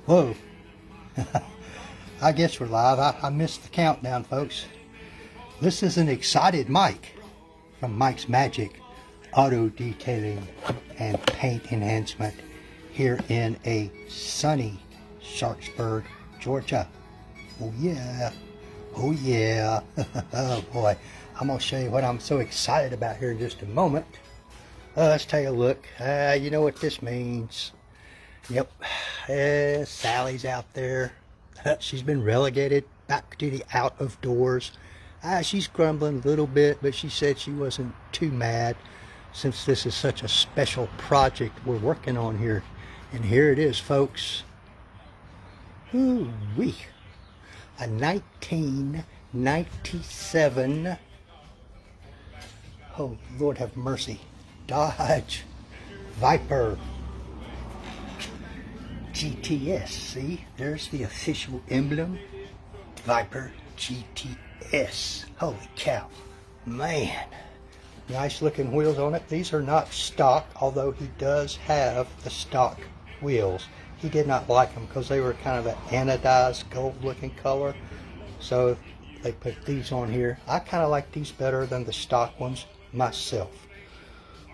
Whoa. I guess we're live. I missed the countdown, folks. This is an excited Mike from Mike's Magic Auto Detailing and Paint Enhancement here in a sunny Sharpsburg, Georgia. Oh yeah. Oh yeah. Oh boy. I'm going to show you what I'm so excited about here in just a moment. Let's take a look. You know what this means. Yep. Sally's out there. She's been relegated back to the out of doors. She's grumbling a little bit, but she said she wasn't too mad since this is such a special project we're working on here. And here it is, folks. Ooh-wee. A 1997, oh Lord have mercy, Dodge Viper GTS. See, there's the official emblem, Viper GTS. Holy cow, man. Nice looking wheels on it. These are not stock, although he does have the stock wheels. He did not like them because they were kind of an anodized gold looking color, so they put these on here. I kind of like these better than the stock ones myself.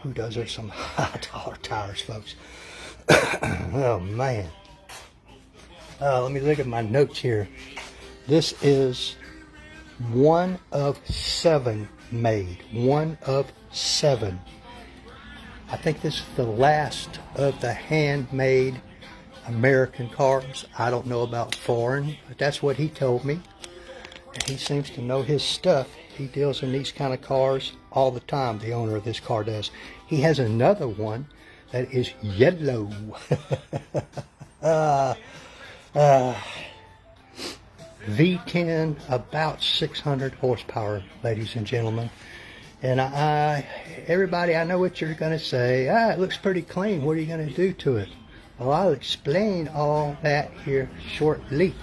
Who does? There's some high dollar tires, folks. Oh man. Let me look at my notes here. This is 1 of 7 made. 1 of 7. I think this is the last of the handmade American cars. I don't know about foreign, but that's what he told me. And he seems to know his stuff. He deals in these kind of cars all the time, the owner of this car does. He has another one that is yellow. V10, about 600 horsepower, ladies and gentlemen. And everybody, I know what you're going to say. It looks pretty clean. What are you going to do to it? Well, I'll explain all that here shortly.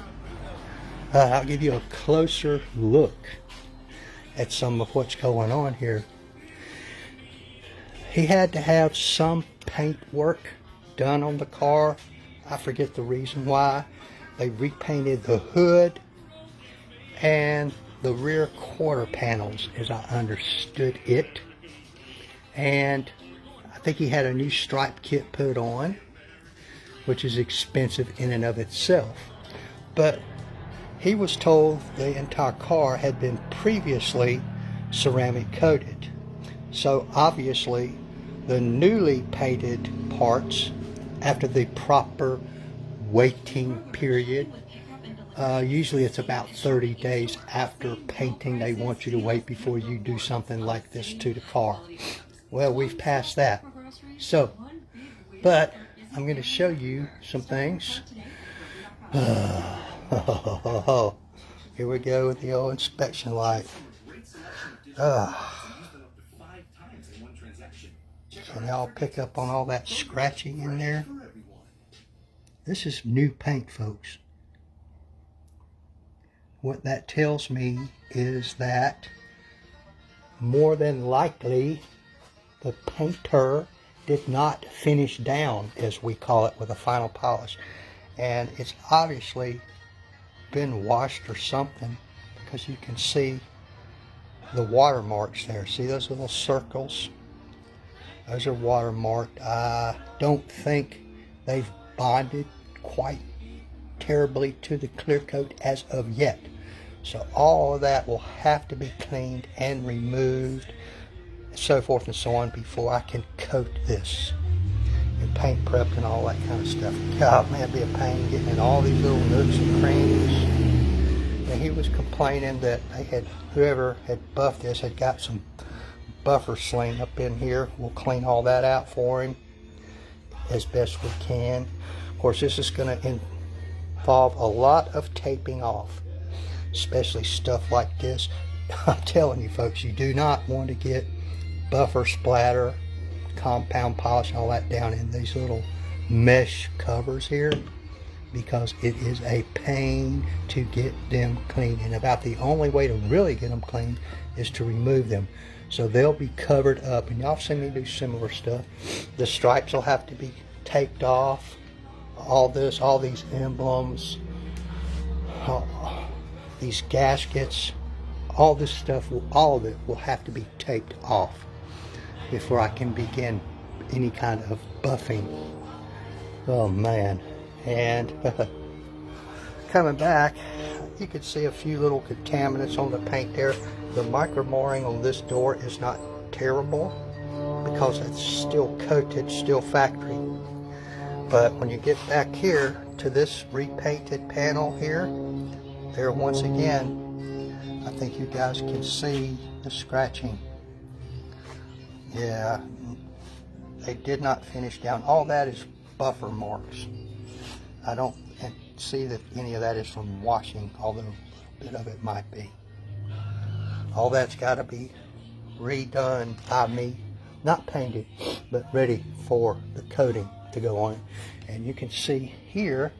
I'll give you a closer look at some of what's going on here. He had to have some paint work done on the car. I forget the reason why. They repainted the hood and the rear quarter panels, as I understood it. And I think he had a new stripe kit put on, which is expensive in and of itself. But he was told the entire car had been previously ceramic coated. So obviously the newly painted parts, after the proper waiting period, usually it's about 30 days after painting, they want you to wait before you do something like this to the car. Well, we've passed that. So, but I'm going to show you some things. Here we go with the old inspection light. Can y'all pick up on all that scratching in there? This is new paint, folks. What that tells me is that more than likely the painter did not finish down, as we call it, with a final polish. And it's obviously been washed or something, because you can see the watermarks there. See those little circles? Those are watermarked. I don't think they've bonded quite terribly to the clear coat as of yet. So all of that will have to be cleaned and removed, so forth and so on, before I can coat this and paint prepped and all that kind of stuff. God, man, it'd be a pain getting in all these little nooks and crannies. And he was complaining that they had, whoever had buffed this had got some buffer sling up in here. We'll clean all that out for him as best we can. Of course, this is going to involve a lot of taping off, especially stuff like this. I'm telling you folks, you do not want to get buffer splatter, compound polish, and all that down in these little mesh covers here, because it is a pain to get them clean. And about the only way to really get them clean is to remove them. So they'll be covered up, and y'all seen me do similar stuff. The stripes will have to be taped off. all this, all these emblems, these gaskets, all this stuff, all of it will have to be taped off before I can begin any kind of buffing. Oh man. And coming back, you can see a few little contaminants on the paint there. The micro marring on this door is not terrible because it's still coated, still factory. But when you get back here to this repainted panel here, there once again, I think you guys can see the scratching. Yeah, they did not finish down. All that is buffer marks. I don't see that any of that is from washing, although a bit of it might be. All that's got to be redone by me, not painted, but ready for the coating to go on. And you can see here,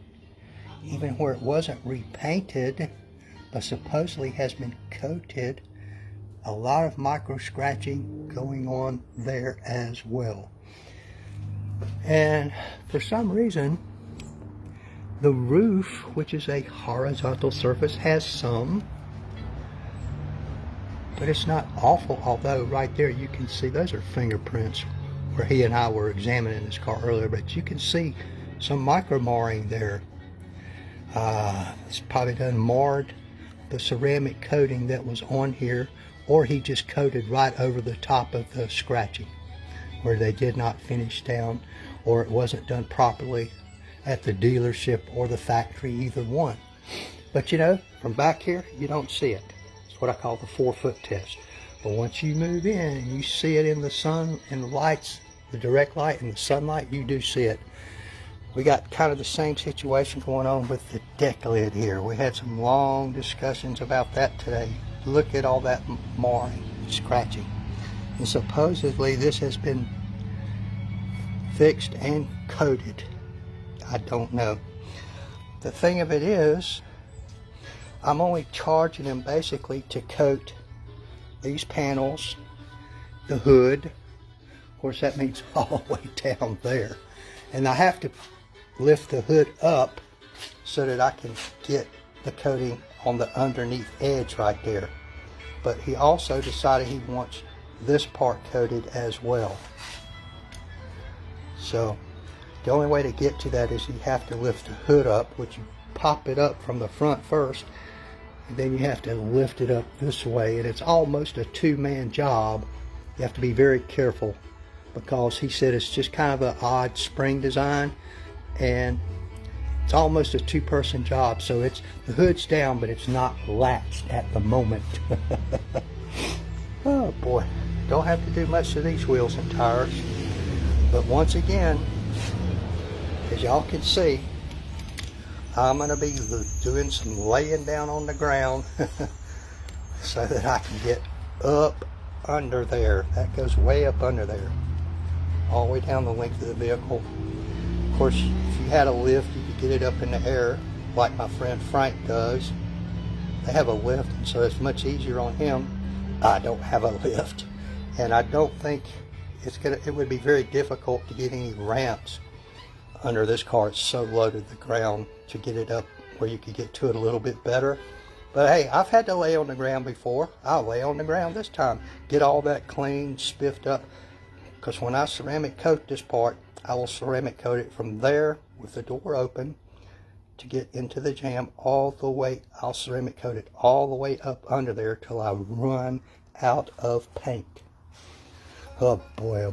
even where it wasn't repainted, but supposedly has been coated, a lot of micro scratching going on there as well. And for some reason, the roof, which is a horizontal surface, has some, but it's not awful, although right there you can see those are fingerprints where he and I were examining this car earlier, but you can see some micro marring there. It's probably done marred the ceramic coating that was on here, or he just coated right over the top of the scratching where they did not finish down, or it wasn't done properly at the dealership or the factory, either one. But you know, from back here you don't see it. It's what I call the 4-foot test. But once you move in and you see it in the sun and the lights, the direct light and the sunlight, you do see it. We got kind of the same situation going on with the deck lid here. We had some long discussions about that today. Look at all that marring, scratching. And supposedly this has been fixed and coated. I don't know. The thing of it is, I'm only charging them basically to coat these panels, the hood. Of course, that means all the way down there. And I have to lift the hood up so that I can get the coating on the underneath edge right there. But he also decided he wants this part coated as well. So the only way to get to that is you have to lift the hood up, which you pop it up from the front first, and then you have to lift it up this way, and it's almost a two-man job. You have to be very careful because he said it's just kind of an odd spring design, and it's almost a two-person job. So it's the hood's down, but it's not latched at the moment. Oh boy, don't have to do much to these wheels and tires. But once again, as y'all can see, I'm going to be doing some laying down on the ground so that I can get up under there. That goes way up under there, all the way down the length of the vehicle. Of course, if you had a lift, you could get it up in the air like my friend Frank does. They have a lift, and so it's much easier on him. I don't have a lift, and I don't think it would be very difficult to get any ramps under this car. It's so low to the ground to get it up where you could get to it a little bit better. But hey, I've had to lay on the ground before. I'll lay on the ground this time, get all that clean, spiffed up, because when I ceramic coat this part, I will ceramic coat it from there with the door open to get into the jam all the way. I'll ceramic coat it all the way up under there till I run out of paint. Oh boy,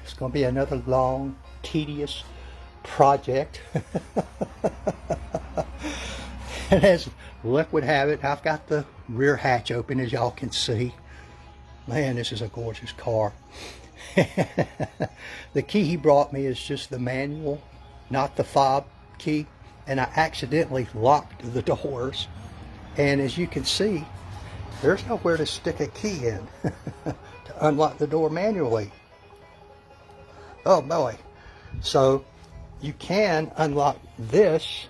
it's going to be another long, tedious project. And as luck would have it, I've got the rear hatch open, as y'all can see. Man, this is a gorgeous car. The key he brought me is just the manual, not the fob key, and I accidentally locked the doors, and as you can see, there's nowhere to stick a key in to unlock the door manually. Oh boy. So you can unlock this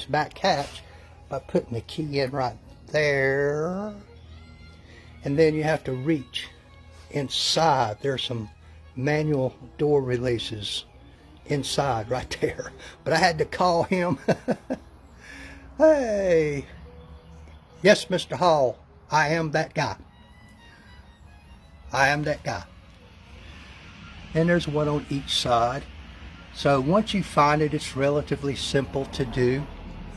back hatch by putting the key in right there, and then you have to reach inside. There's some manual door releases inside right there. But I had to call him. Hey, yes, Mr. Hall, I am that guy. I am that guy. And there's one on each side. So once you find it, it's relatively simple to do.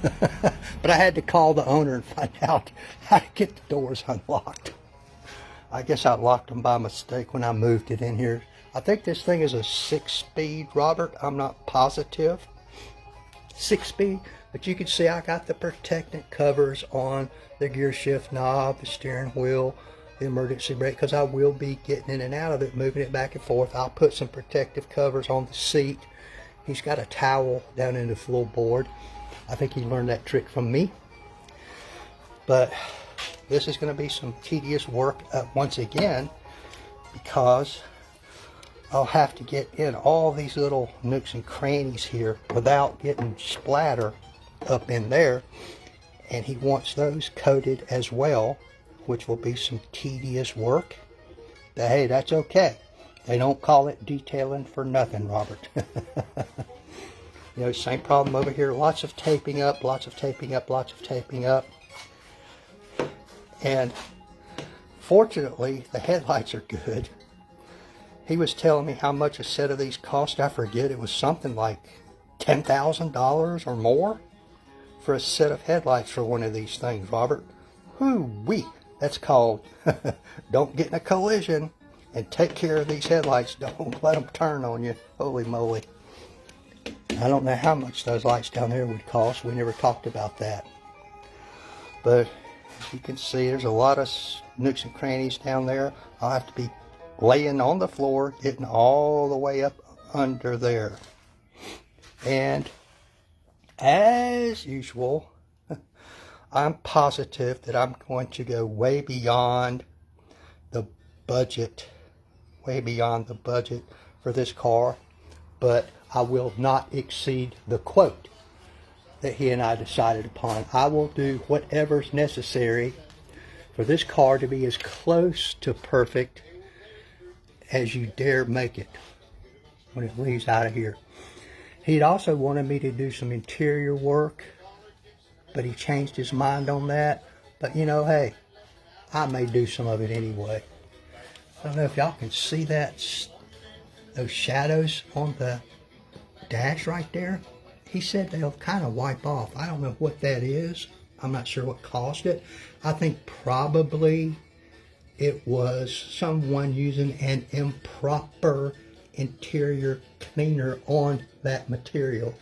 But I had to call the owner and find out how to get the doors unlocked. I guess I locked them by mistake when I moved it in here. I think this thing is a 6-speed, Robert. I'm not positive. 6-speed, but you can see I got the protectant covers on the gear shift knob, the steering wheel, the emergency brake, because I will be getting in and out of it, moving it back and forth. I'll put some protective covers on the seat. He's got a towel down in the floorboard. I think he learned that trick from me. But this is going to be some tedious work once again, because I'll have to get in all these little nooks and crannies here without getting splatter up in there. And he wants those coated as well, which will be some tedious work. But hey, that's okay. They don't call it detailing for nothing, Robert. You know, same problem over here. Lots of taping up, lots of taping up, lots of taping up. And fortunately, the headlights are good. He was telling me how much a set of these cost. I forget. It was something like $10,000 or more for a set of headlights for one of these things, Robert. Whoo-wee. That's called don't get in a collision and take care of these headlights. Don't let them turn on you. Holy moly. I don't know how much those lights down there would cost. We never talked about that. But as you can see, there's a lot of nooks and crannies down there. I'll have to be laying on the floor, getting all the way up under there. And as usual, I'm positive that I'm going to go way beyond the budget, for this car, but I will not exceed the quote that he and I decided upon. I will do whatever's necessary for this car to be as close to perfect as you dare make it when it leaves out of here. He'd also wanted me to do some interior work, but he changed his mind on that. But you know, hey, I may do some of it anyway. I don't know if y'all can see that, those shadows on the dash right there. He said they'll kind of wipe off. I don't know what that is. I'm not sure what caused it. I think probably it was someone using an improper interior cleaner on that material,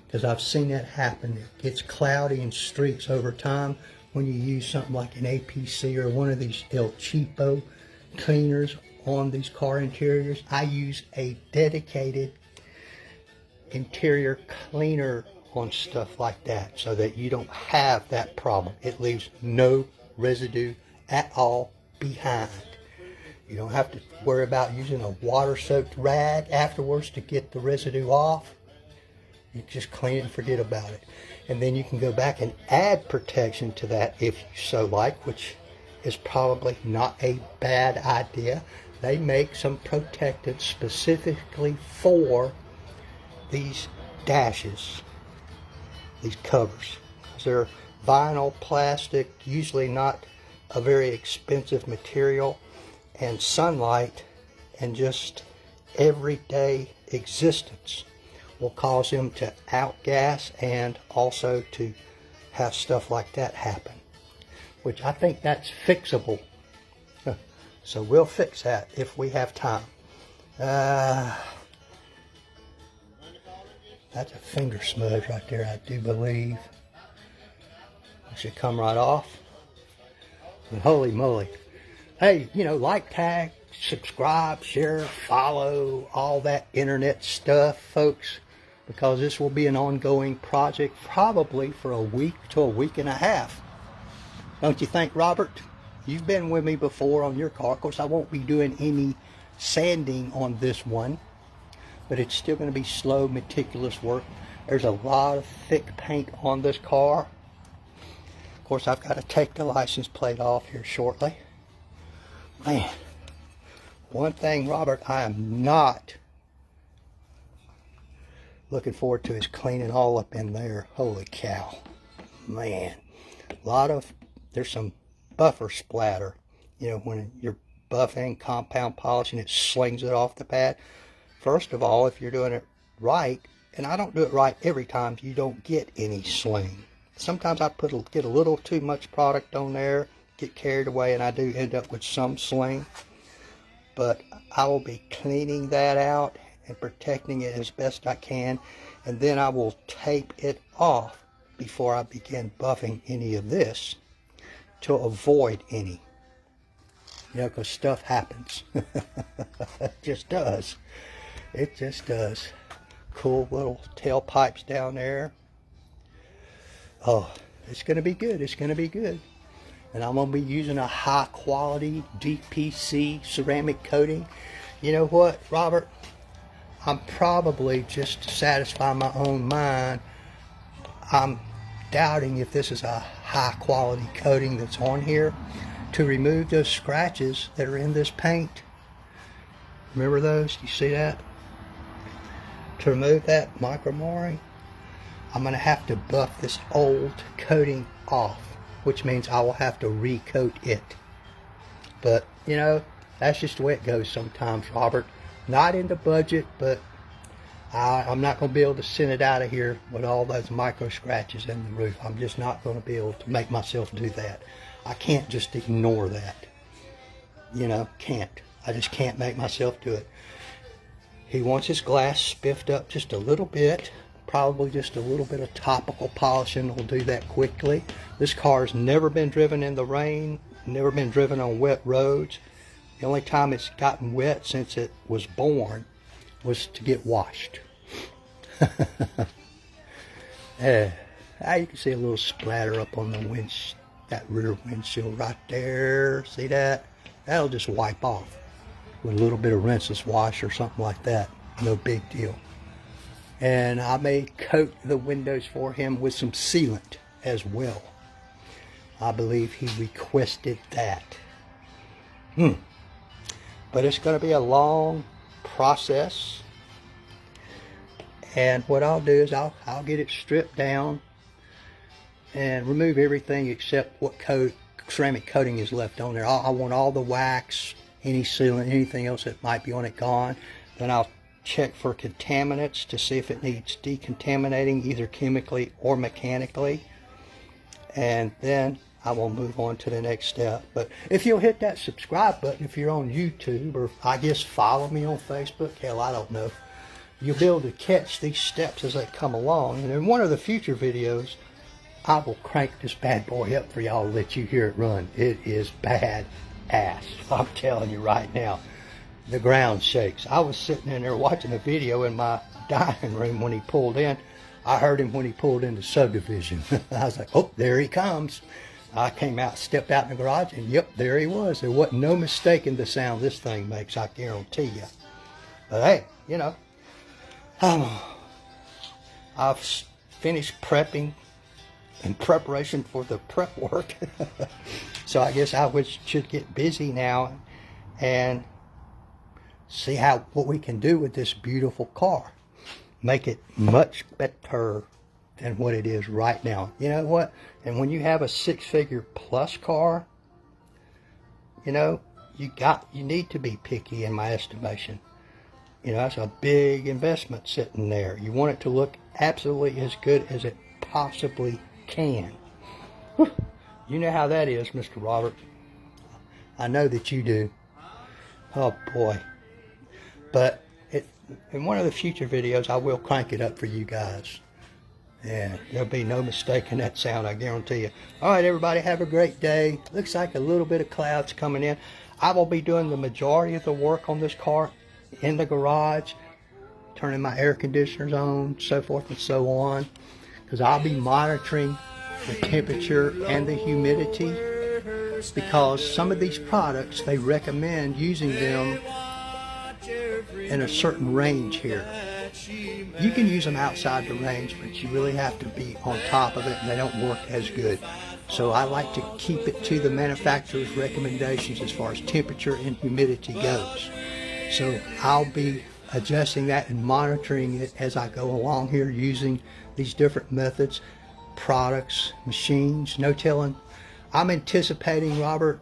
because I've seen that happen. It gets cloudy and streaks over time when you use something like an APC or one of these El Cheapo cleaners on these car interiors. I use a dedicated interior cleaner on stuff like that so that you don't have that problem. It leaves no residue at all behind. You don't have to worry about using a water-soaked rag afterwards to get the residue off. You just clean it and forget about it. And then you can go back and add protection to that if you so like, which is probably not a bad idea. They make some protectants specifically for these dashes, these covers. They're vinyl, plastic, usually not a very expensive material, and sunlight and just everyday existence will cause them to outgas and also to have stuff like that happen, which I think that's fixable. So we'll fix that if we have time. That's a finger smudge right there, I do believe. It should come right off. But holy moly. Hey, you know, like, tag, subscribe, share, follow, all that internet stuff, folks, because this will be an ongoing project probably for a week to a week and a half. Don't you think, Robert? You've been with me before on your car. Of course, I won't be doing any sanding on this one, but it's still going to be slow, meticulous work. There's a lot of thick paint on this car. Of course, I've got to take the license plate off here shortly. Man, one thing, Robert, I am not Looking forward to his cleaning all up in there. Holy cow. Man. There's some buffer splatter. You know, when you're buffing, compound polishing, it slings it off the pad. First of all, if you're doing it right, and I don't do it right every time, you don't get any sling. Sometimes I get a little too much product on there, get carried away, and I do end up with some sling. But I will be cleaning that out and protecting it as best I can, and then I will tape it off before I begin buffing any of this to avoid any. You know, because stuff happens. It just does. It just does. Cool little tailpipes down there. Oh, it's going to be good. It's going to be good. And I'm going to be using a high quality DPC ceramic coating. You know what, Robert? I'm probably, just to satisfy my own mind, I'm doubting if this is a high quality coating that's on here to remove those scratches that are in this paint. Remember those? You see that? To remove that micro marring, I'm going to have to buff this old coating off, which means I will have to recoat it. But, you know, that's just the way it goes sometimes, Robert. Not in the budget, but I'm not going to be able to send it out of here with all those micro scratches in the roof. I'm just not going to be able to make myself do that. I can't just ignore that. You know, can't. I just can't make myself do it. He wants his glass spiffed up just a little bit. Probably just a little bit of topical polishing will do that quickly. This car's never been driven in the rain, never been driven on wet roads. The only time it's gotten wet since it was born was to get washed. You can see a little splatter up on the that rear windshield right there. See that? That'll just wipe off with a little bit of rinseless wash or something like that. No big deal. And I may coat the windows for him with some sealant as well. I believe he requested that. But it's going to be a long process. And what I'll do is I'll get it stripped down and remove everything except what ceramic coating is left on there. I want all the wax, any sealant, anything else that might be on it gone. Then I'll check for contaminants to see if it needs decontaminating, either chemically or mechanically. And then I will move on to the next step. But if you'll hit that subscribe button if you're on YouTube, or I guess follow me on Facebook, hell, I don't know, you'll be able to catch these steps as they come along. And in one of the future videos, I will crank this bad boy up for y'all to let you hear it run. It is bad ass. I'm telling you right now. The ground shakes. I was sitting in there watching a video in my dining room when he pulled in. I heard him when he pulled into subdivision. I was like, oh, there he comes. I came out, stepped out in the garage, and yep, there he was. There wasn't no mistaking the sound this thing makes, I guarantee you. But hey, you know, I've finished prepping in preparation for the prep work. So I guess I should get busy now and see what we can do with this beautiful car. Make it much better than what it is right now. You know what? And when you have a six-figure plus car, you know, you need to be picky in my estimation. You know, that's a big investment sitting there. You want it to look absolutely as good as it possibly can. Whew. You know how that is, Mr. Robert. I know that you do. Oh boy. But in one of the future videos, I will crank it up for you guys. And there'll be no mistaking that sound, I guarantee you. All right, everybody, have a great day. Looks like a little bit of clouds coming in. I will be doing the majority of the work on this car in the garage, turning my air conditioners on, so forth and so on, because I'll be monitoring the temperature and the humidity, because some of these products, they recommend using them in a certain range here. You can use them outside the range, but you really have to be on top of it, and they don't work as good. So I like to keep it to the manufacturer's recommendations as far as temperature and humidity goes. So I'll be adjusting that and monitoring it as I go along here using these different methods, products, machines, no telling. I'm anticipating, Robert,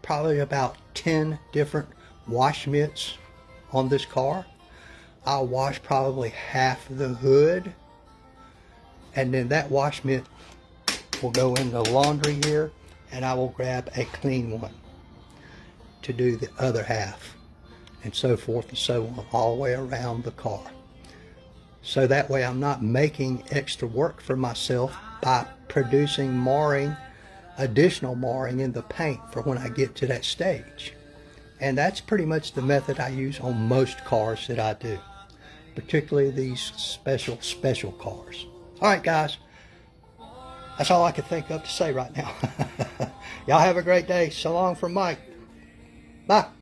probably about 10 different wash mitts on this car. I'll wash probably half the hood, and then that wash mitt will go in the laundry here, and I will grab a clean one to do the other half, and so forth and so on, all the way around the car. So that way I'm not making extra work for myself by producing marring, additional marring in the paint for when I get to that stage. And that's pretty much the method I use on most cars that I do, particularly these special cars. All right, guys, that's all I can think of to say right now. Y'all have a great day. So long from Mike. Bye.